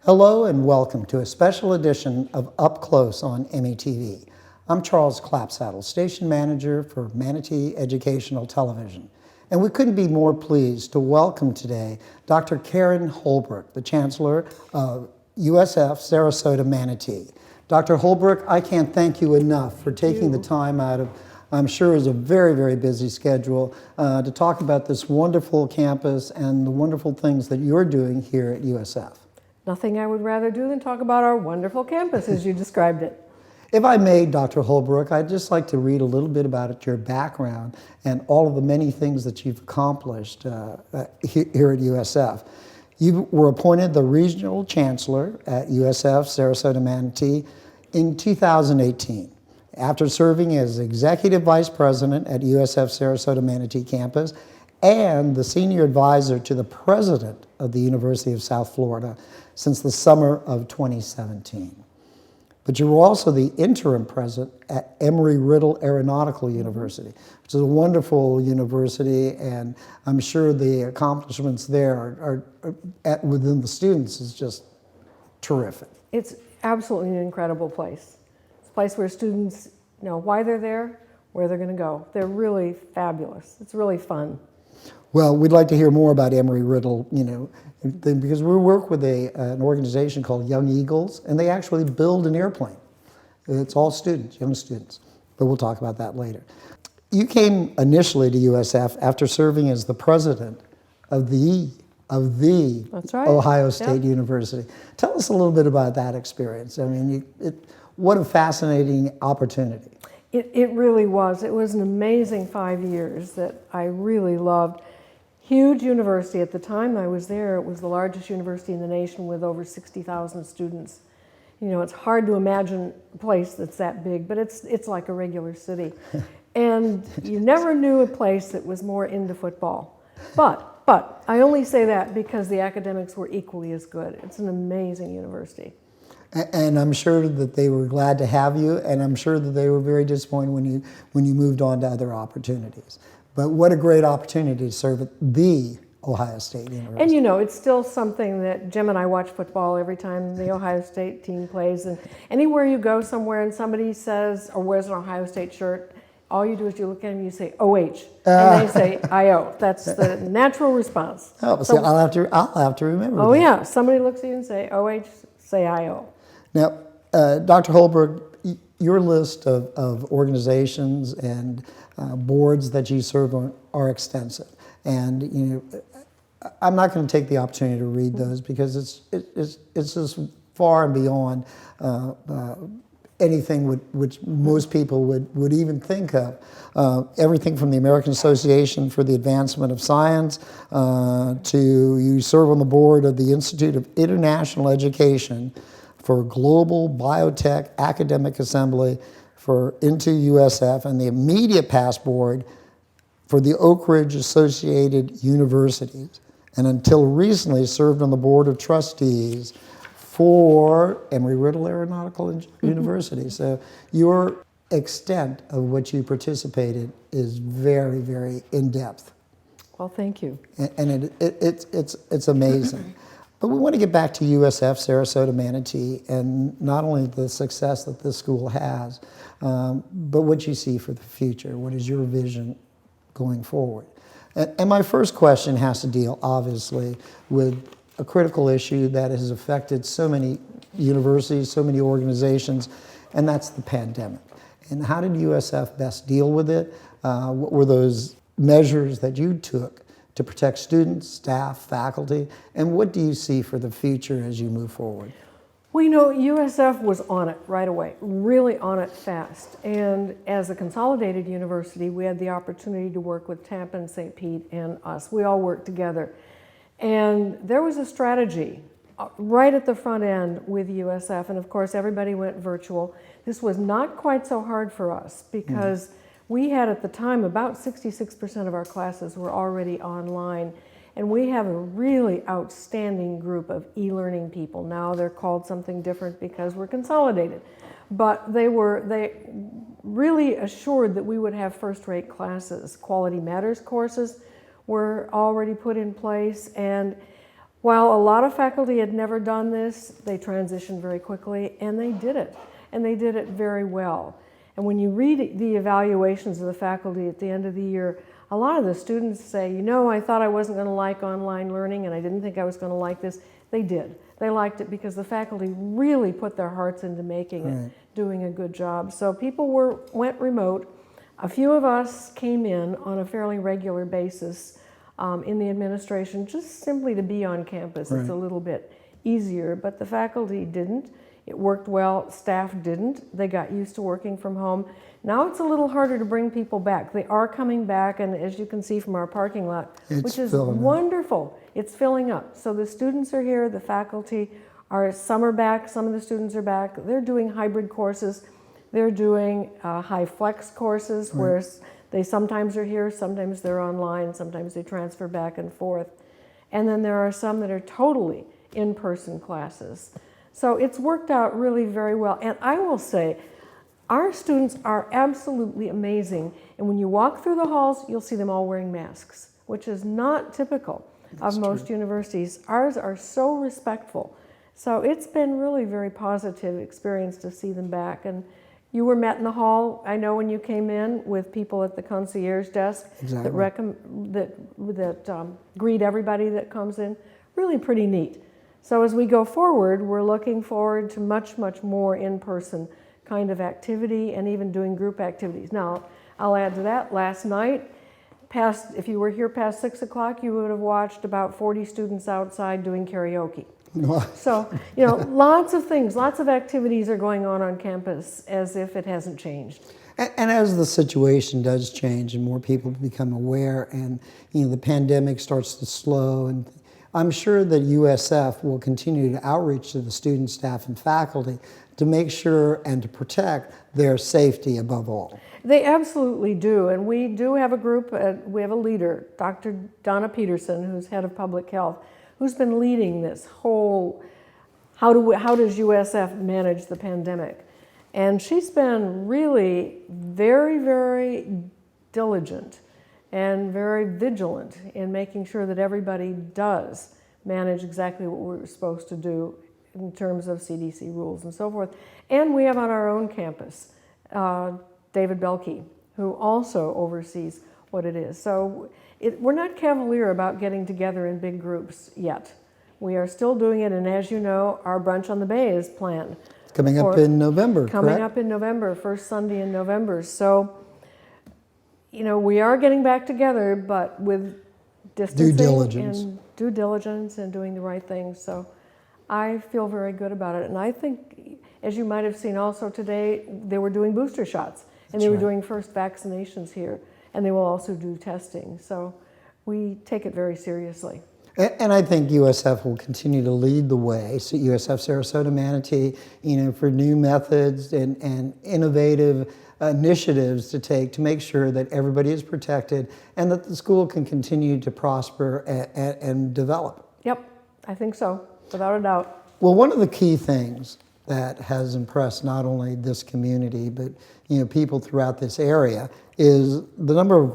Hello and welcome to a special edition of Up Close on METV. I'm Charles Clapsaddle, Station Manager for Manatee Educational Television. And we couldn't be more pleased to welcome today Dr. Karen Holbrook, the Chancellor of USF Sarasota-Manatee. Dr. Holbrook, I can't thank you enough for taking the time out of, I'm sure is a very, very busy schedule, to talk about this wonderful campus and the wonderful things that you're doing here at USF. Nothing I would rather do than talk about our wonderful campus as you described it. If I may, Dr. Holbrook, I'd just like to read a little bit about your background and all of the many things that you've accomplished here at USF. You were appointed the Regional Chancellor at USF Sarasota-Manatee in 2018. After serving as Executive Vice President at USF Sarasota-Manatee campus and the Senior Advisor to the President of the University of South Florida since the summer of 2017. But you were also the interim president at Embry-Riddle Aeronautical University, which is a wonderful university, and I'm sure the accomplishments there are within the students is just terrific. It's absolutely an incredible place. It's a place where students know why they're there, where they're going to go. They're really fabulous. It's really fun. Well, we'd like to hear more about Embry-Riddle, because we work with an organization called Young Eagles, and they actually build an airplane. It's all students, young students, but we'll talk about that later. You came initially to USF after serving as the president of the That's right. Ohio State University. Tell us a little bit about that experience. I mean, what a fascinating opportunity. It really was. It was an amazing 5 years that I really loved. Huge university at the time I was there. It was the largest university in the nation with over 60,000 students. You know, it's hard to imagine a place that's that big, but it's like a regular city. And you never knew a place that was more into football. But I only say that because the academics were equally as good. It's an amazing university. And I'm sure that they were glad to have you, and I'm sure that they were very disappointed when you moved on to other opportunities. But what a great opportunity to serve at the Ohio State University. And you know, it's still something that Jim and I watch football every time the Ohio State team plays. And anywhere you go somewhere and somebody says, or wears an Ohio State shirt, all you do is you look at them and you say, OH, and they say, IO. That's the natural response. Oh, so I'll have to remember Oh that. yeah, somebody looks at you and say, OH, say IO. Now, Dr. Holbrook, your list of organizations and boards that you serve on are extensive, and I'm not going to take the opportunity to read those because it's just far and beyond anything which most people would even think of. Everything from the American Association for the Advancement of Science to you serve on the board of the Institute of International Education for Global Biotech Academic Assembly into USF, and the immediate past board for the Oak Ridge Associated Universities, and until recently served on the board of trustees for Embry-Riddle Aeronautical University. So your extent of what you participated is very, very in-depth. Well, thank you. And it's amazing. But we want to get back to USF Sarasota-Manatee and not only the success that this school has, but what you see for the future. What is your vision going forward? And my first question has to deal, obviously, with a critical issue that has affected so many universities, so many organizations, and that's the pandemic. And how did USF best deal with it? What were those measures that you took to protect students, staff, faculty, and what do you see for the future as you move forward? Well, you know, USF was on it right away, really on it fast. And as a consolidated university, we had the opportunity to work with Tampa and St. Pete and us. We all worked together. And there was a strategy right at the front end with USF. And of course, everybody went virtual. This was not quite so hard for us because we had at the time about 66% of our classes were already online. And we have a really outstanding group of e-learning people. Now they're called something different because we're consolidated. But they really assured that we would have first-rate classes. Quality Matters courses were already put in place. And While a lot of faculty had never done this, they transitioned very quickly, and they did it. And they did it very well. And when you read the evaluations of the faculty at the end of the year, a lot of the students say, you know, I thought I wasn't going to like online learning, and I didn't think I was going to like this. They did. They liked it because the faculty really put their hearts into making it, doing a good job. So people went remote. A few of us came in on a fairly regular basis in the administration, just simply to be on campus. It's a little bit easier, but the faculty didn't. It worked well. Staff didn't. They got used to working from home. Now it's a little harder to bring people back. They are coming back, and as you can see from our parking lot, which is wonderful, it's filling up. So the students are here, the faculty are, some are back, some of the students are back. They're doing hybrid courses. They're doing high flex courses where they sometimes are here, sometimes they're online, sometimes they transfer back and forth. And then there are some that are totally in-person classes. So it's worked out really very well. And I will say, our students are absolutely amazing. And when you walk through the halls, you'll see them all wearing masks, which is not typical of most universities. Ours are so respectful. So it's been really very positive experience to see them back. And you were met in the hall, I know, when you came in with people at the concierge desk that greet everybody that comes in. Really pretty neat. So as we go forward, we're looking forward to much, much more in-person kind of activity and even doing group activities. Now, I'll add to that, last night, if you were here past 6 o'clock, you would have watched about 40 students outside doing karaoke. So, you know, lots of things, lots of activities are going on campus as if it hasn't changed. And as the situation does change and more people become aware and, you know, the pandemic starts to slow, and I'm sure that USF will continue to outreach to the students, staff, and faculty to make sure and to protect their safety above all. They absolutely do, and we do have a group, we have a leader, Dr. Donna Peterson, who's head of public health, who's been leading this whole, how does USF manage the pandemic? And she's been really very, very diligent and very vigilant in making sure that everybody does manage exactly what we're supposed to do in terms of CDC rules and so forth. And we have on our own campus, David Belkey, who also oversees what it is. So we're not cavalier about getting together in big groups yet. We are still doing it, and as you know, our brunch on the Bay is planned. Coming up in November, Coming up in November, first Sunday in November. So, you know, we are getting back together, but with distancing and due diligence and doing the right things. So I feel very good about it. And I think, as you might have seen also today, they were doing booster shots, and they were doing first vaccinations here, and they will also do testing. So we take it very seriously. And I think USF will continue to lead the way. So USF Sarasota-Manatee, you know, for new methods and innovative initiatives to take to make sure that everybody is protected and that the school can continue to prosper and develop. Yep, I think so, without a doubt. Well, one of the key things that has impressed not only this community, but, you know, people throughout this area is the number of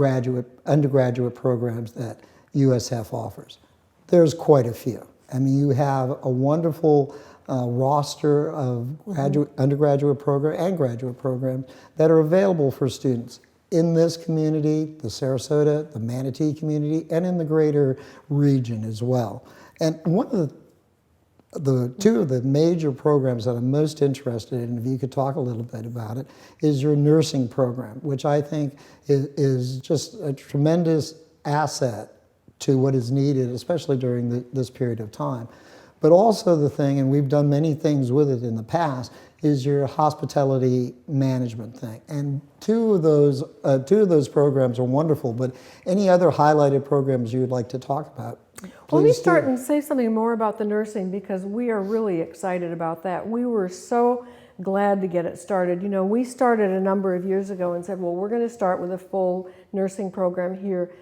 undergraduate programs that USF offers. There's quite a few. I mean, you have a wonderful roster of undergraduate program and graduate programs that are available for students in this community, the Sarasota, the Manatee community, and in the greater region as well. And one of two of the major programs that I'm most interested in, if you could talk a little bit about it, is your nursing program, which I think is just a tremendous asset to what is needed, especially during this period of time. But also the thing, and we've done many things with it in the past, is your hospitality management thing. And two of those programs are wonderful, but any other highlighted programs you would like to talk about? Well, let me start and say something more about the nursing, because we are really excited about that. We were so glad to get it started. You know, we started a number of years ago and said, well, we're going to start with a full nursing program here.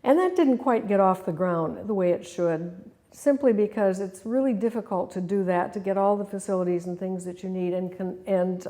And that didn't quite get off the ground the way it should, simply because it's really difficult to do that, to get all the facilities and things that you need and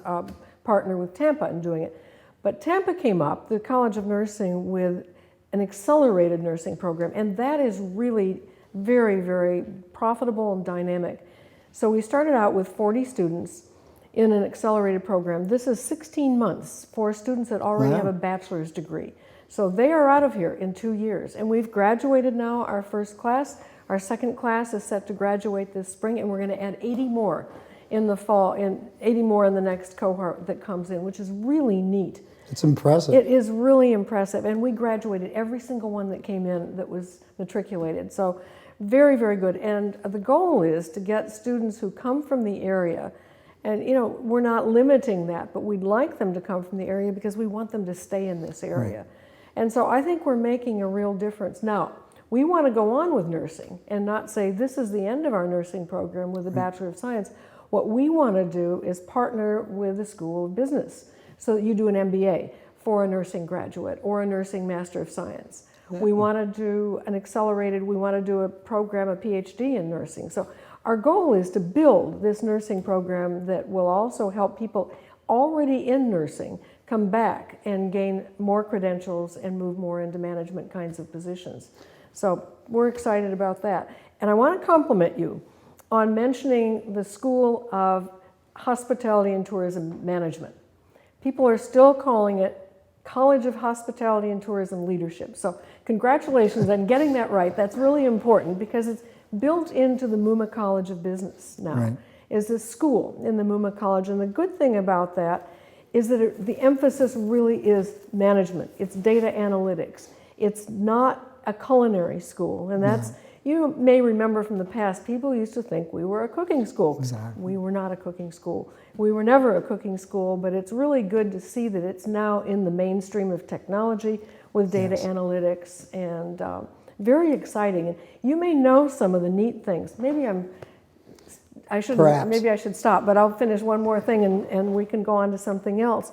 partner with Tampa in doing it. But Tampa came up, the College of Nursing, with an accelerated nursing program, and that is really very, very profitable and dynamic. So we started out with 40 students in an accelerated program. This is 16 months for students that already have a bachelor's degree. So they are out of here in 2 years. And we've graduated now our first class. Our second class is set to graduate this spring, and we're going to add 80 more in the fall, and 80 more in the next cohort that comes in, which is really neat. It's impressive. It is really impressive. And we graduated every single one that came in that was matriculated. So very, very good. And the goal is to get students who come from the area. And, you know, we're not limiting that, but we'd like them to come from the area because we want them to stay in this area. Right. And so I think we're making a real difference. Now, we want to go on with nursing and not say this is the end of our nursing program with a Bachelor of Science. What we want to do is partner with the School of Business so that you do an MBA for a nursing graduate or a nursing Master of Science. We want to do an accelerated, we want to do a program, a PhD in nursing. So our goal is to build this nursing program that will also help people already in nursing come back and gain more credentials and move more into management kinds of positions. So we're excited about that. And I want to compliment you on mentioning the School of Hospitality and Tourism Management. People are still calling it College of Hospitality and Tourism Leadership. So congratulations on getting that right. That's really important because it's built into the Muma College of Business now. Right. Is this school in the Muma College. And the good thing about that is that the emphasis really is management. It's data analytics. It's not a culinary school. And that's, you may remember from the past, people used to think we were a cooking school. Exactly. We were not a cooking school. We were never a cooking school, but it's really good to see that it's now in the mainstream of technology with data analytics, and very exciting. And you may know some of the neat things. Maybe I should stop, but I'll finish one more thing and we can go on to something else.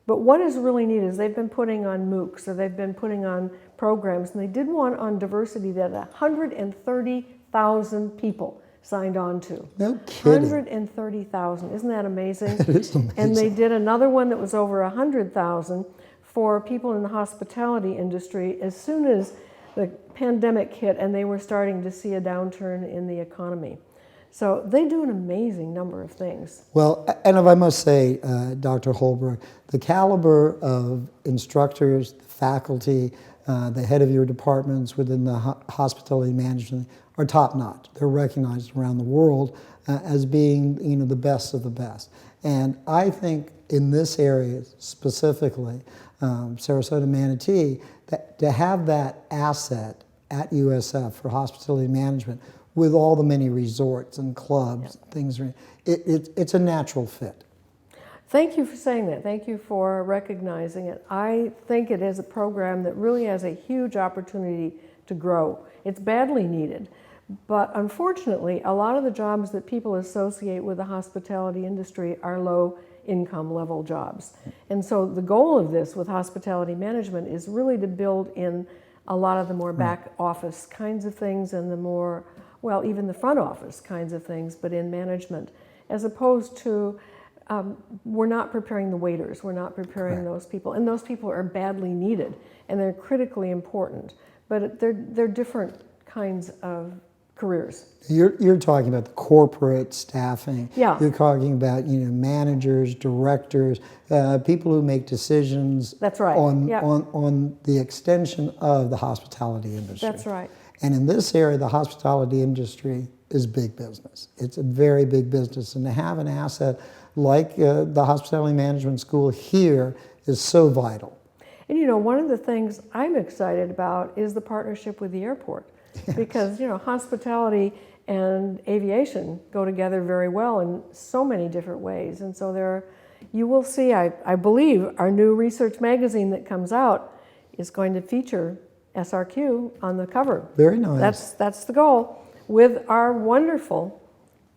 But what is really neat is they've been putting on MOOCs, or they've been putting on programs, and they did one on diversity that 130,000 people signed on to. No kidding. 130,000. Isn't that amazing? It is amazing. And they did another one that was over 100,000 for people in the hospitality industry as soon as the pandemic hit and they were starting to see a downturn in the economy. So they do an amazing number of things. Well, and if I must say, Dr. Holbrook, the caliber of instructors, the faculty, the head of your departments within the hospitality management are top-notch. They're recognized around the world as being, you know, the best of the best. And I think in this area specifically, Sarasota-Manatee, that to have that asset at USF for hospitality management with all the many resorts and clubs, and things, it's a natural fit. Thank you for saying that. Thank you for recognizing it. I think it is a program that really has a huge opportunity to grow. It's badly needed. But unfortunately, a lot of the jobs that people associate with the hospitality industry are low income level jobs. And so the goal of this with hospitality management is really to build in a lot of the more back office kinds of things and the more, well, even the front office kinds of things, but in management, as opposed to we're not preparing the waiters, we're not preparing those people, and those people are badly needed and they're critically important, but they're different kinds of careers. You're talking about the corporate staffing. Yeah. You're talking about, you know, managers, directors, people who make decisions. That's right. On the extension of the hospitality industry. That's right. And in this area, the hospitality industry is big business. It's a very big business, and to have an asset like the hospitality management school here is so vital. And you know, one of the things I'm excited about is the partnership with the airport. Yes. Because, you know, hospitality and aviation go together very well in so many different ways. And so you will see, I believe, our new research magazine that comes out is going to feature SRQ on the cover. Very nice. That's the goal, with our wonderful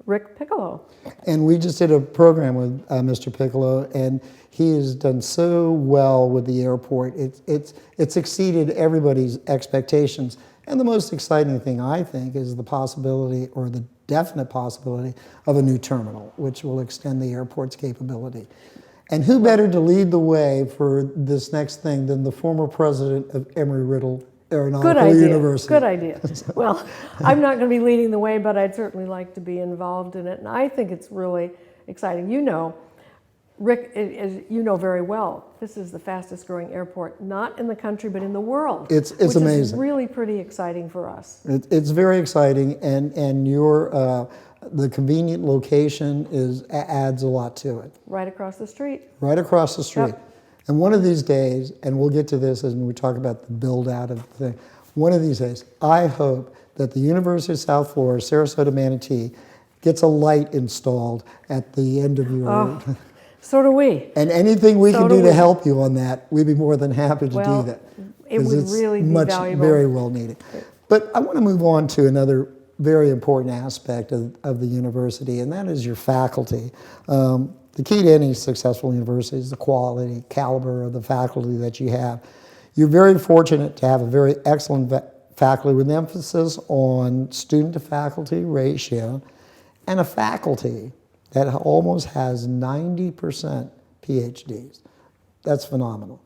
Rick Piccolo. And we just did a program with Mr. Piccolo, and he has done so well with the airport. It's exceeded everybody's expectations. And the most exciting thing, I think, is the possibility, or the definite possibility, of a new terminal, which will extend the airport's capability. And who better to lead the way for this next thing than the former president of Embry-Riddle aeronautical university. Good idea. Well, I'm not going to be leading the way, but I'd certainly like to be involved in it. And I think it's really exciting. You know, Rick, as you know very well, this is the fastest growing airport, not in the country, but in the world. It's which amazing. Is really pretty exciting for us. It's very exciting, and your the convenient location adds a lot to it. Right across the street. Right across the street. Yep. And one of these days, and we'll get to this as we talk about the build out of the thing, one of these days, I hope that the University of South Florida, Sarasota-Manatee, gets a light installed at the end of your... So do we. And anything we can do to we. help you on that, we'd be more than happy to do that. It would really be valuable. Very well needed. But I want to move on to another very important aspect of the university, and that is your faculty. The key to any successful university is the quality, caliber of the faculty that you have. You're very fortunate to have a very excellent faculty with emphasis on student to faculty ratio, and a faculty that almost has 90% PhDs. That's phenomenal.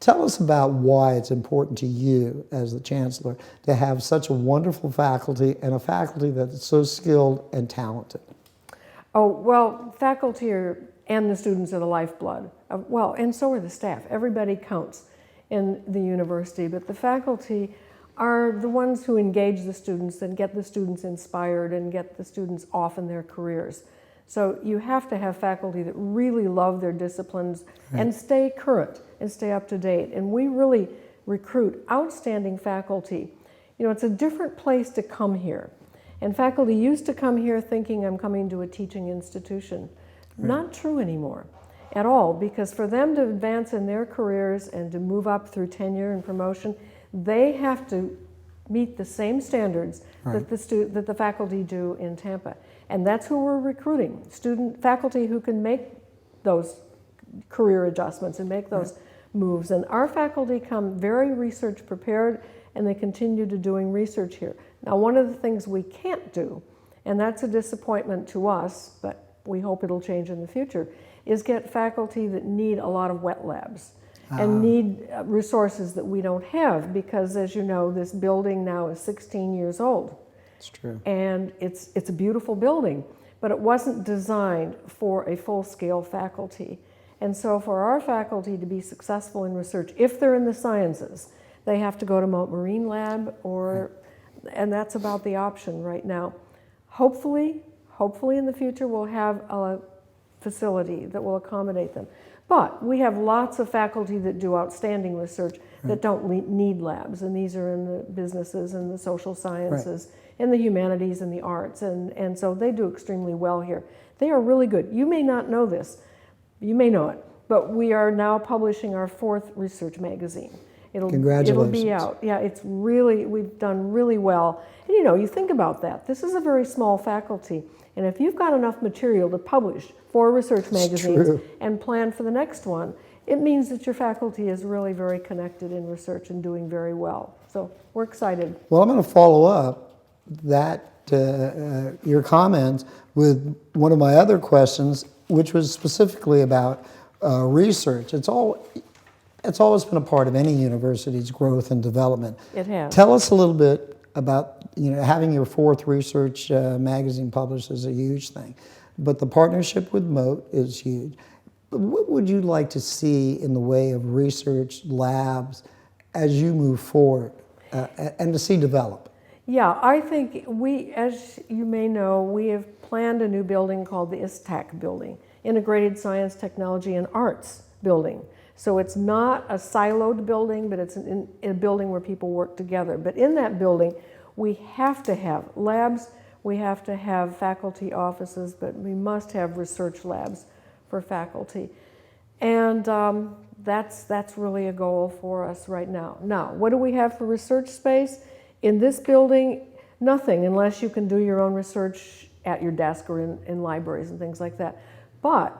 Tell us about why it's important to you as the Chancellor to have such a wonderful faculty and a faculty that's so skilled and talented. Oh, well, faculty and the students are the lifeblood. Well, and so are the staff. Everybody counts in the university, but the faculty are the ones who engage the students and get the students inspired and get the students off in their careers. So you have to have faculty that really love their disciplines and stay current and stay up to date. And we really recruit outstanding faculty. You know, it's a different place to come here. And faculty used to come here thinking I'm coming to a teaching institution. Not true anymore at all, because for them to advance in their careers and to move up through tenure and promotion, they have to meet the same standards that the faculty do in Tampa. And that's who we're recruiting, faculty who can make those career adjustments and make those moves. And our faculty come very research prepared, and they continue to doing research here. Now, one of the things we can't do, and that's a disappointment to us, but we hope it'll change in the future, is get faculty that need a lot of wet labs and need resources that we don't have, because as you know, this building now is 16 years old. It's true. And it's a beautiful building, but it wasn't designed for a full-scale faculty. And so for our faculty to be successful in research, if they're in the sciences, they have to go to Mount Marine Lab, and that's about the option right now. Hopefully in the future we'll have a facility that will accommodate them. But we have lots of faculty that do outstanding research that don't need labs, and these are in the businesses and the social sciences, in the humanities and the arts, and so they do extremely well here. They are really good. You may not know this, you may know it, but we are now publishing our 4th research magazine. Congratulations. It'll be out. Yeah, it's really, we've done really well. And you know, you think about that. This is a very small faculty, and if you've got enough material to publish 4 research magazines and plan for the next one, it means that your faculty is really very connected in research and doing very well. So we're excited. Well, I'm going to follow up that your comments with one of my other questions, which was specifically about research. It's always been a part of any university's growth and development. It has. Tell us a little bit about, you know, having your 4th research magazine published is a huge thing, but the partnership with Moat is huge. But what would you like to see in the way of research labs as you move forward and to see develop? Yeah, I think we, as you may know, we have planned a new building called the ISTAC building, Integrated Science, Technology, and Arts building. So it's not a siloed building, but it's a building where people work together. But in that building, we have to have labs, we have to have faculty offices, but we must have research labs for faculty. And that's really a goal for us right now. Now, what do we have for research space? In this building, nothing, unless you can do your own research at your desk or in libraries and things like that. But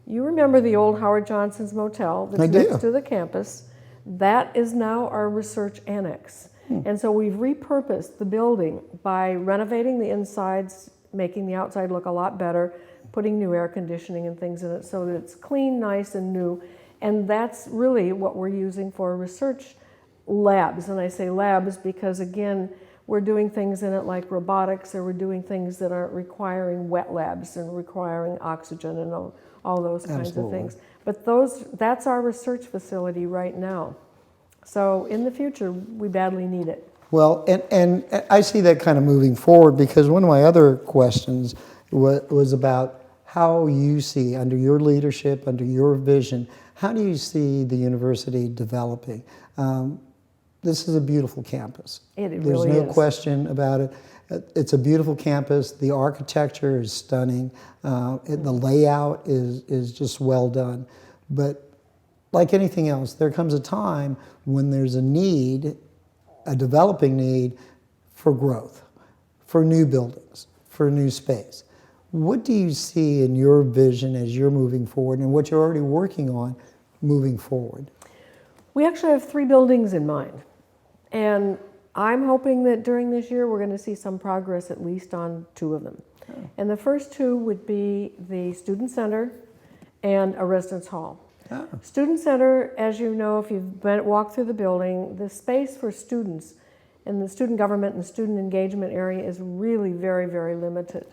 you remember the old Howard Johnson's Motel that's next to the campus. That is now our research annex. And so we've repurposed the building by renovating the insides, making the outside look a lot better, putting new air conditioning and things in it so that it's clean, nice, and new. And that's really what we're using for research labs. And I say labs because, again, we're doing things in it like robotics, or we're doing things that aren't requiring wet labs and requiring oxygen and all those kinds of things. But that's our research facility right now. So in the future, we badly need it. Well, and I see that kind of moving forward, because one of my other questions was about how you see, under your leadership, under your vision, how do you see the university developing? This is a beautiful campus. There's really no question about it. It's a beautiful campus. The architecture is stunning. The layout is just well done. But like anything else, there comes a time when there's a need, a developing need for growth, for new buildings, for new space. What do you see in your vision as you're moving forward, and what you're already working on moving forward? We actually have 3 buildings in mind. And I'm hoping that during this year we're going to see some progress at least on 2 of them. Oh. And the first 2 would be the Student Center and a residence hall. Oh. Student Center, as you know, if you've walked through the building, the space for students and the student government and student engagement area is really very, very limited.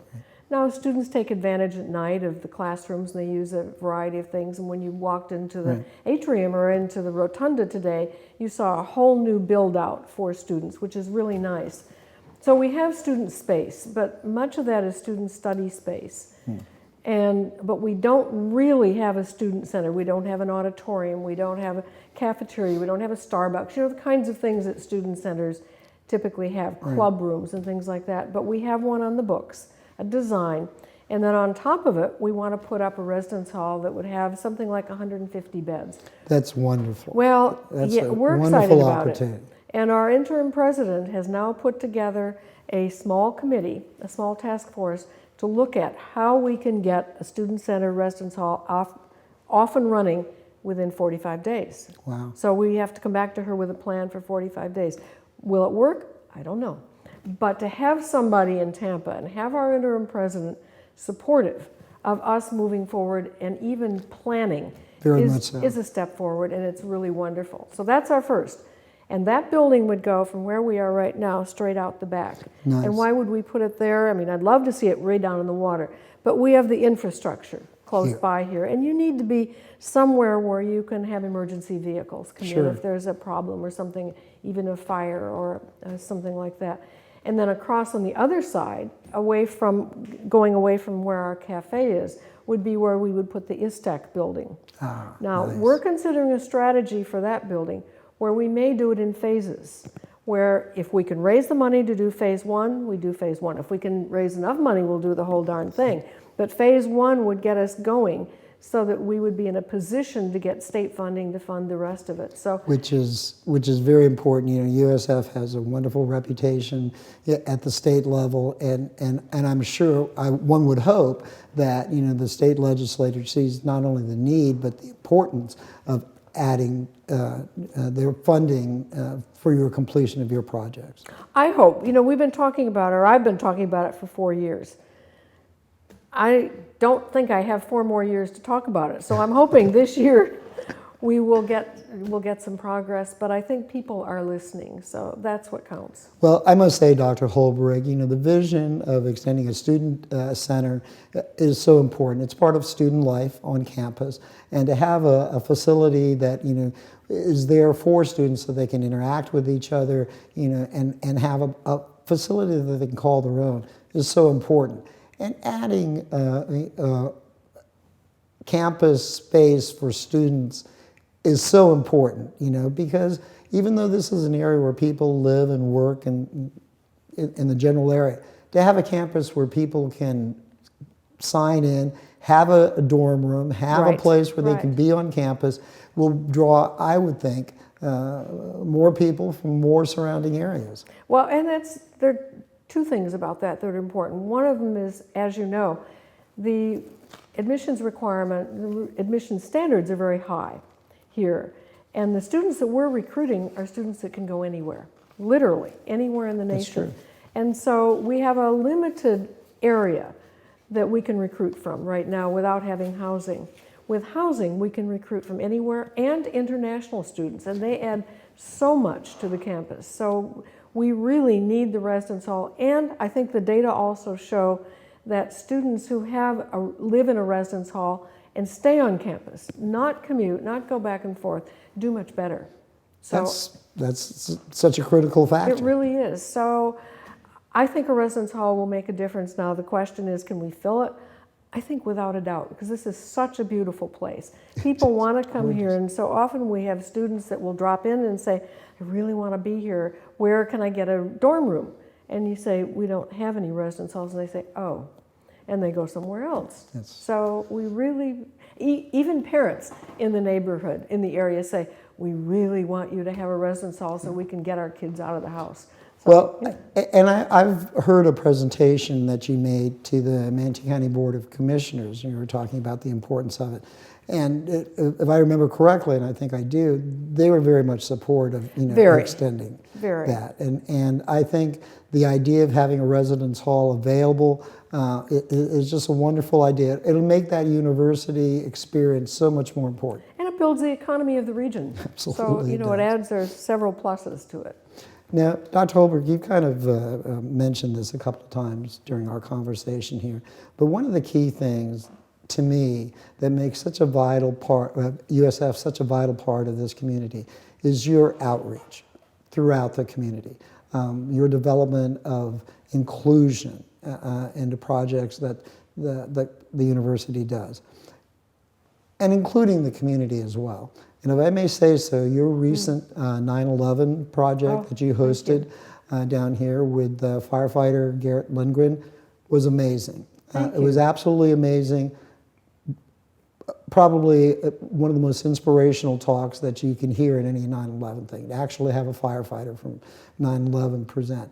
Now, students take advantage at night of the classrooms, and they use a variety of things. And when you walked into the atrium or into the rotunda today, you saw a whole new build-out for students, which is really nice. So we have student space, but much of that is student study space. But we don't really have a student center. We don't have an auditorium. We don't have a cafeteria. We don't have a Starbucks. You know, the kinds of things that student centers typically have, club rooms and things like that. But we have one on the books, a design, and then on top of it, we want to put up a residence hall that would have something like 150 beds. That's wonderful. Well, we're excited about it. And our interim president has now put together a small committee, a small task force, to look at how we can get a student center residence hall off and running within 45 days. Wow. So we have to come back to her with a plan for 45 days. Will it work? I don't know. But to have somebody in Tampa and have our interim president supportive of us moving forward and even planning is a step forward, and it's really wonderful. So that's our first. And that building would go from where we are right now straight out the back. Nice. And why would we put it there? I mean, I'd love to see it way down in the water, but we have the infrastructure close by here, and you need to be somewhere where you can have emergency vehicles come in if there's a problem or something, even a fire or something like that. And then across on the other side, going away from where our cafe is, would be where we would put the ISTEC building. Now, we're considering a strategy for that building where we may do it in phases, where if we can raise the money to do phase 1, we do phase 1. If we can raise enough money, we'll do the whole darn thing. But phase 1 would get us going so that we would be in a position to get state funding to fund the rest of it. So, which is very important. You know, USF has a wonderful reputation at the state level, and I'm sure one would hope that, you know, the state legislature sees not only the need but the importance of adding their funding for your completion of your projects. I hope. You know, we've been talking about it, or I've been talking about it for 4 years. I don't think I have 4 more years to talk about it. So I'm hoping this year we'll get some progress, but I think people are listening, so that's what counts. Well, I must say, Dr. Holbrook, you know, the vision of extending a student center is so important. It's part of student life on campus, and to have a facility that, you know, is there for students so they can interact with each other, you know, and have a facility that they can call their own is so important. And adding campus space for students is so important, you know, because even though this is an area where people live and work in the general area, to have a campus where people can sign in, have a dorm room, have a place where they can be on campus, will draw, I would think, more people from more surrounding areas. Well, and there are 2 things about that that are important. One of them is, as you know, the admissions standards are very high here. And the students that we're recruiting are students that can go anywhere, literally anywhere in the nation. That's true. And so we have a limited area that we can recruit from right now without having housing. With housing, we can recruit from anywhere, and international students, and they add so much to the campus. So we really need the residence hall. And I think the data also show that students who live in a residence hall and stay on campus, not commute, not go back and forth, do much better. So that's such a critical factor. it really is. So I think a residence hall will make a difference. Now the question is, can we fill it? I think without a doubt, because this is such a beautiful place. People want to come here, and so often we have students that will drop in and say, I really want to be here. Where can I get a dorm room? And you say, we don't have any residence halls. And they say, oh, and they go somewhere else. Yes. So we really, even parents in the neighborhood, in the area say, we really want you to have a residence hall so we can get our kids out of the house. So, Well, and I've heard a presentation that you made to the Manatee County Board of Commissioners, and you were talking about the importance of it. And if I remember correctly, and I think I do, they were very much supportive of Very. extending Very. that. And I think the idea of having a residence hall available is just a wonderful idea. It'll make that university experience so much more important. and it builds the economy of the region. Absolutely, So, it it does. adds, there's several pluses to it. Now, Dr. Holbrook, you kind of mentioned this a couple of times during our conversation here, but one of the key things to me that makes such a vital part, USF such a vital part of this community, is your outreach throughout the community, your development of inclusion into projects that the university does, and including the community as well. And if I may say so, your recent 9/11 project that you hosted down here with firefighter Garrett Lindgren was amazing. It was absolutely amazing. Probably one of the most inspirational talks that you can hear in any 9/11 thing, to actually have a firefighter from 9/11 present.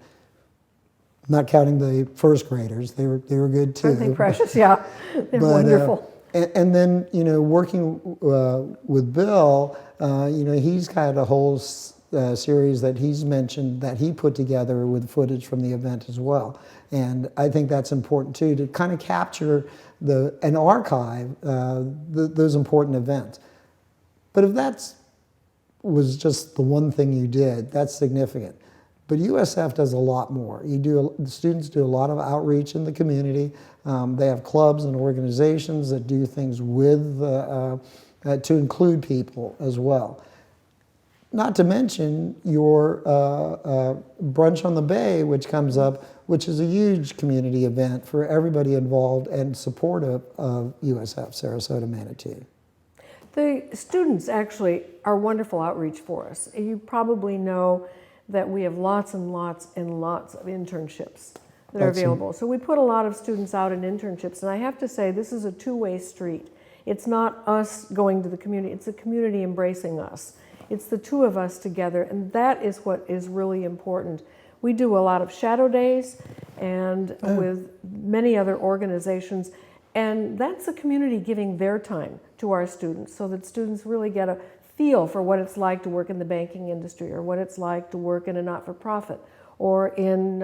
Not counting the first graders, they were good too. Aren't they precious? Yeah, they're wonderful. And then, working with Bill, he's got a whole series that he's mentioned that he put together with footage from the event as well. And I think that's important too, to kind of capture and archive those important events. But if that was just the one thing you did, that's significant. But USF does a lot more. The students do a lot of outreach in the community. They have clubs and organizations that do things to include people as well. Not to mention your Brunch on the Bay, which comes up, which is a huge community event for everybody involved and supportive of USF, Sarasota-Manatee. The students actually are wonderful outreach for us. You probably know that we have lots and lots and lots of internships that are available. So we put a lot of students out in internships, and I have to say this is a two-way street. It's not us going to the community, it's the community embracing us. It's the two of us together, and that is what is really important. We do a lot of shadow days and with many other organizations, and that's the community giving their time to our students so that students really get a feel for what it's like to work in the banking industry, or what it's like to work in a not-for-profit, or in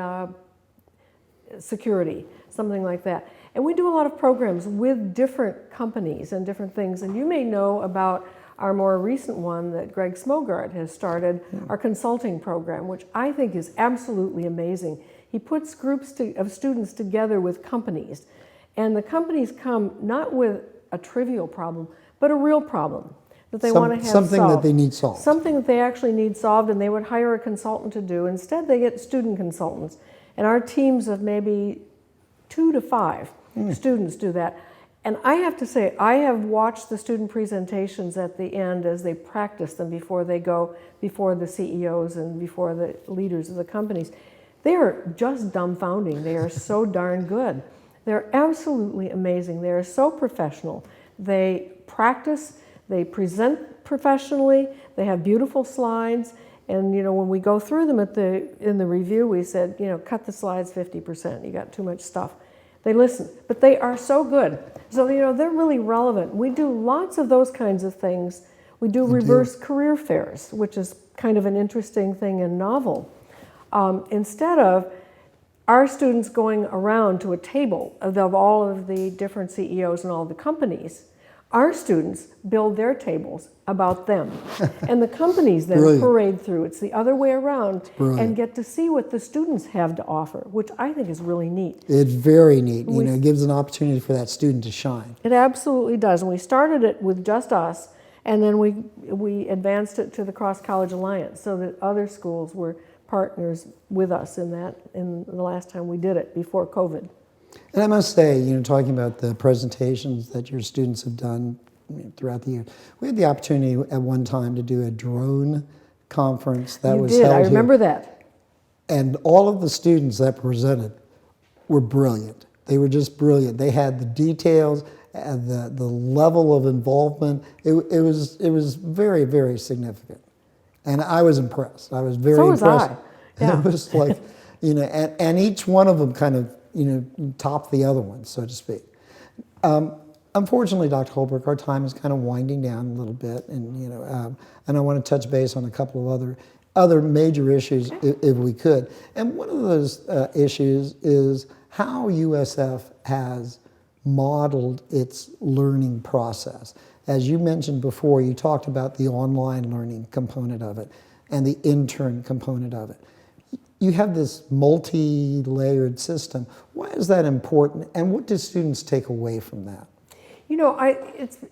security, something like that. And we do a lot of programs with different companies and different things. And you may know about our more recent one that Greg Smogard has started, our consulting program, which I think is absolutely amazing. He puts groups of students together with companies. And the companies come not with a trivial problem, but a real problem that they want to have something solved. that they need solved. Something that they actually need solved, and they would hire a consultant to do. Instead, they get student consultants. And our teams of maybe 2 to 5 students do that. And I have to say, I have watched the student presentations at the end as they practice them before they go before the CEOs and before the leaders of the companies. They are just dumbfounding. They are so darn good. They're absolutely amazing. They are so professional. They practice, they present professionally, they have beautiful slides. And when we go through them in the review, we said, cut the slides 50%. You got too much stuff. They listen, but they are so good. So they're really relevant. We do lots of those kinds of things. We do reverse career fairs, which is kind of an interesting thing and novel. Instead of our students going around to a table of all of the different CEOs and all the companies, Our students build their tables about them. And the companies then Brilliant. parade through. It's the other way around Brilliant. and get to see what the students have to offer, which I think is really neat. It's very neat. It gives an opportunity for that student to shine. It absolutely does. And we started it with just us, and then we advanced it to the Cross College Alliance so that other schools were partners with us in the last time we did it, before COVID. And I must say, talking about the presentations that your students have done throughout the year, we had the opportunity at one time to do a drone conference that was held I here. remember that. And all of the students that presented were brilliant. They were just brilliant. They had the details, and the level of involvement. It was very, very significant. And I was impressed. I was very impressed. So was I. Yeah. It was like, and each one of them kind of, topped the other one, so to speak. Unfortunately, Dr. Holbrook, our time is kind of winding down a little bit, and and I want to touch base on a couple of other major issues, if we could. And one of those issues is how USF has modeled its learning process. As you mentioned before, you talked about the online learning component of it and the intern component of it. You have this multi-layered system. Why is that important, and what do students take away from that?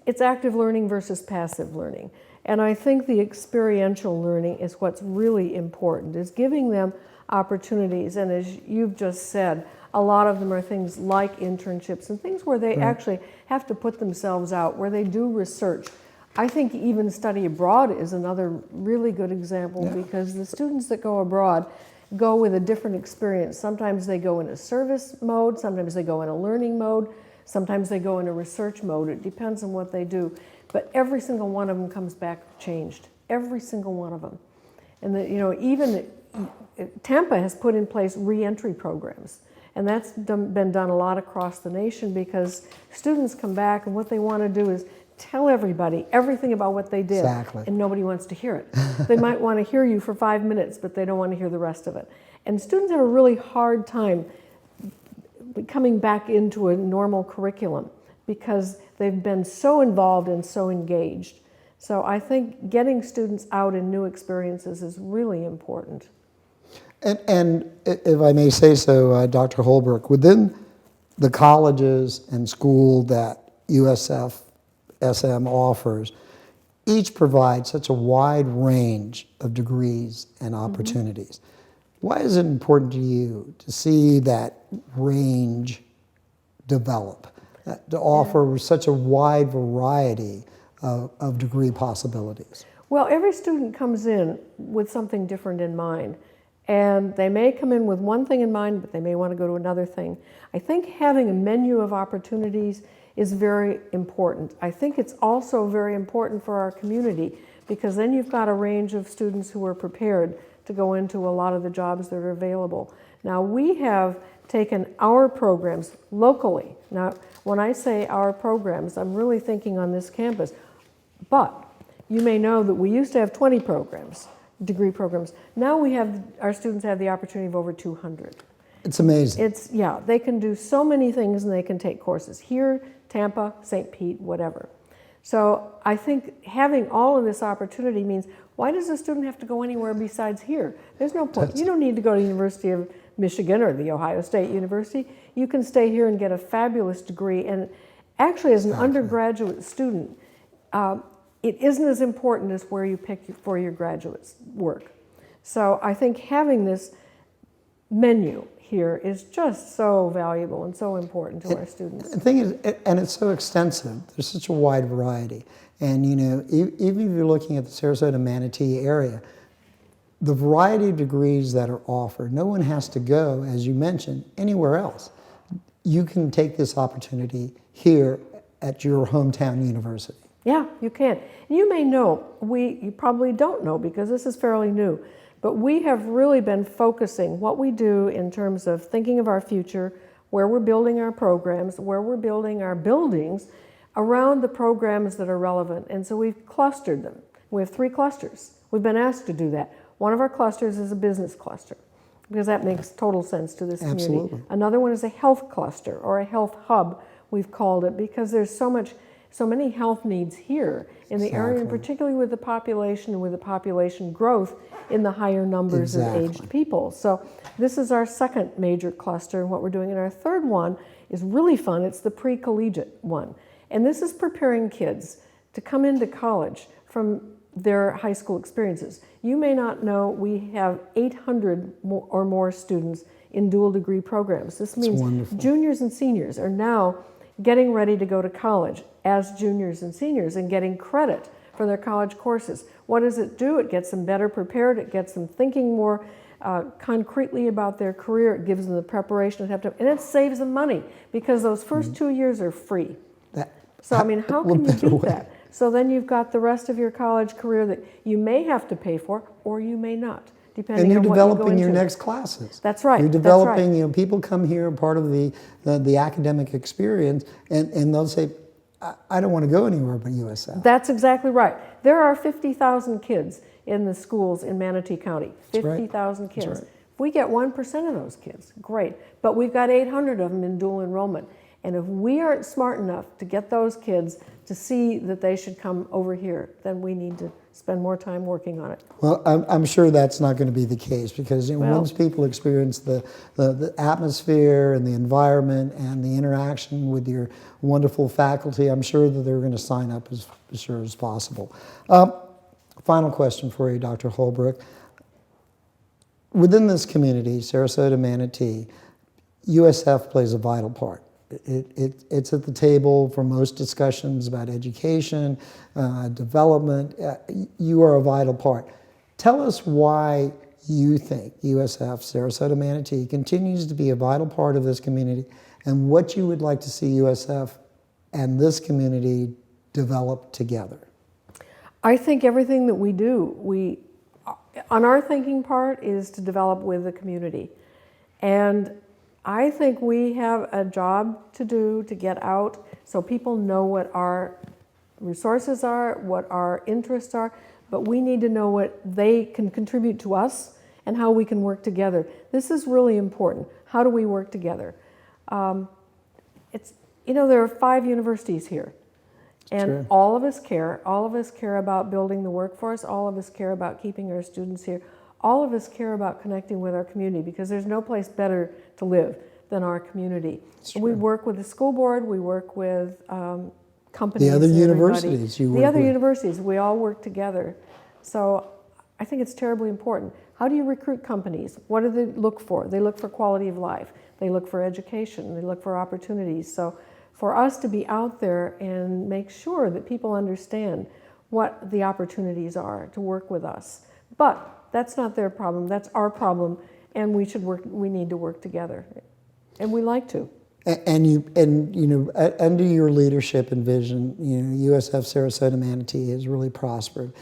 It's active learning versus passive learning. And I think the experiential learning is what's really important, is giving them opportunities. And as you've just said, a lot of them are things like internships and things where they actually have to put themselves out, where they do research. I think even study abroad is another really good example, because the students that go abroad go with a different experience. Sometimes they go in a service mode, sometimes they go in a learning mode, sometimes they go in a research mode. It depends on what they do. But every single one of them comes back changed. Every single one of them. And even Tampa has put in place re-entry programs. And that's been done a lot across the nation, because students come back and what they want to do is tell everybody everything about what they did. Exactly. And nobody wants to hear it. They might want to hear you for 5 minutes, but they don't want to hear the rest of it. And students have a really hard time coming back into a normal curriculum, because they've been so involved and so engaged. So I think getting students out in new experiences is really important. And if I may say so, Dr. Holbrook, within the colleges and school that USF SM offers, each provides such a wide range of degrees and opportunities. Why is it important to you to see that range develop, to offer such a wide variety of degree possibilities? Well, every student comes in with something different in mind. And they may come in with one thing in mind, but they may want to go to another thing. I think having a menu of opportunities is very important. I think it's also very important for our community, because then you've got a range of students who are prepared to go into a lot of the jobs that are available. Now, we have taken our programs locally. Now, when I say our programs, I'm really thinking on this campus. But you may know that we used to have 20 programs. Degree programs. Now our students have the opportunity of over 200. It's amazing. They can do so many things, and they can take courses here, Tampa, St. Pete, whatever. So I think having all of this opportunity means, why does a student have to go anywhere besides here? There's no point. You don't need to go to the University of Michigan or the Ohio State University. You can stay here and get a fabulous degree. And actually, as an undergraduate student, it isn't as important as where you pick for your graduate work. So I think having this menu here is just so valuable and so important to our students. The thing is, and it's so extensive, there's such a wide variety. And even if you're looking at the Sarasota-Manatee area, the variety of degrees that are offered, no one has to go, as you mentioned, anywhere else. You can take this opportunity here at your hometown university. Yeah, you can. You may know, you probably don't know, because this is fairly new, but we have really been focusing what we do in terms of thinking of our future, where we're building our programs, where we're building our buildings, around the programs that are relevant. And so we've clustered them. We have 3 clusters. We've been asked to do that. One of our clusters is a business cluster, because that makes total sense to this community. Absolutely. Another one is a health cluster, or a health hub, we've called it, because there's so much so many health needs here in the area, and Exactly. particularly with the population and with the population growth in the higher numbers Exactly. of aged people. So this is our second major cluster, and what we're doing. And our third one is really fun. It's the pre-collegiate one. And this is preparing kids to come into college from their high school experiences. You may not know we have 800 or more students in dual degree programs. This means wonderful. juniors and seniors are now getting ready to go to college as juniors and seniors and getting credit for their college courses. What does it do? It gets them better prepared. It gets them thinking more concretely about their career. It gives them the preparation they have to, and it saves them money because those first 2 years are free. So, I mean, how can you beat that? So then you've got the rest of your college career that you may have to pay for, or you may not, depending And you're on what you go developing your into. next classes. That's right. You're that's developing, right. you know, people come here, part of the academic experience, and they'll say, I don't want to go anywhere but USF. That's exactly right. There are 50,000 kids in the schools in Manatee County. That's right. 50,000 kids. That's right. If we get 1% of those kids, great. But we've got 800 of them in dual enrollment. And if we aren't smart enough to get those kids to see that they should come over here, then we need to spend more time working on it. Well, I'm sure that's not going to be the case because, you know, Well- once people experience the atmosphere and the environment and the interaction with your wonderful faculty, I'm sure that they're going to sign up as sure as possible. Final question for you, Dr. Holbrook. Within this community, Sarasota-Manatee, USF plays a vital part. It's at the table for most discussions about education, development. You are a vital part. Tell us why you think USF, Sarasota-Manatee, continues to be a vital part of this community and what you would like to see USF and this community develop together. I think everything that we do, on our thinking part, is to develop with the community. And I think we have a job to do to get out so people know what our resources are, what our interests are, but we need to know what they can contribute to us and how we can work together. This is really important. How do we work together? There are 5 universities here, and Sure. all of us care. All of us care about building the workforce. All of us care about keeping our students here. All of us care about connecting with our community because there's no place better to live than our community. We work with the school board, we work with companies. The other and everybody. universities you work The other with. universities, we all work together. So I think it's terribly important. How do you recruit companies? What do they look for? They look for quality of life. They look for education. They look for opportunities. So for us to be out there and make sure that people understand what the opportunities are to work with us. But that's not their problem, that's our problem, and we need to work together. And we like to. And under your leadership and vision, USF Sarasota-Manatee has really prospered.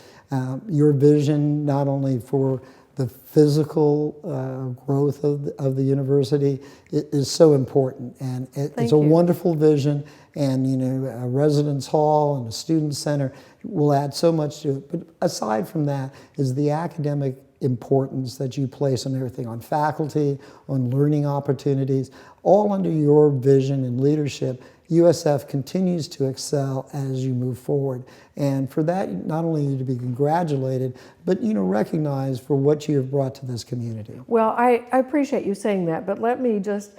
Your vision, not only for the physical growth of the university, is so important, and it's a wonderful vision. And a residence hall and a student center will add so much to it. But aside from that, is the academic importance that you place on everything, on faculty, on learning opportunities, all under your vision and leadership. USF continues to excel as you move forward. And for that, not only to be congratulated, but recognized for what you have brought to this community. Well, I appreciate you saying that, but let me just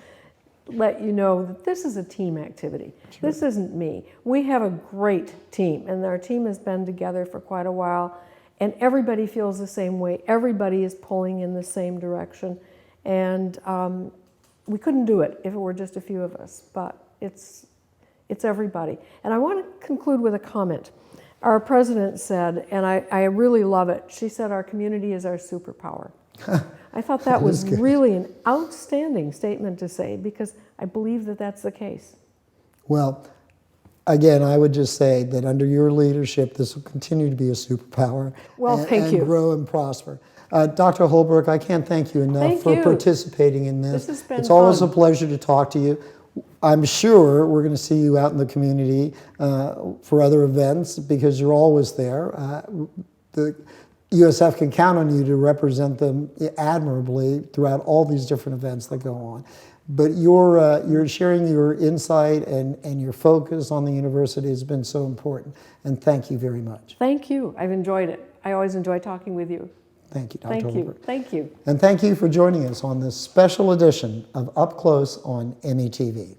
let you know that this is a team activity. Sure. This isn't me. We have a great team, and our team has been together for quite a while, and everybody feels the same way. Everybody is pulling in the same direction, and we couldn't do it if it were just a few of us, but it's everybody. And I want to conclude with a comment. Our president said, and I really love it, she said, our community is our superpower. I thought that was really an outstanding statement to say, because I believe that that's the case. Well, again, I would just say that under your leadership, this will continue to be a superpower. Well, thank you. And grow and prosper. Dr. Holbrook, I can't thank you enough for participating in this. This has been It's always fun. a pleasure to talk to you. I'm sure we're going to see you out in the community for other events because you're always there. The USF can count on you to represent them admirably throughout all these different events that go on. But you're sharing your insight and your focus on the university has been so important. And thank you very much. Thank you. I've enjoyed it. I always enjoy talking with you. Thank you, Dr. Thank you. Holbrook. Thank you. And thank you for joining us on this special edition of Up Close on METV.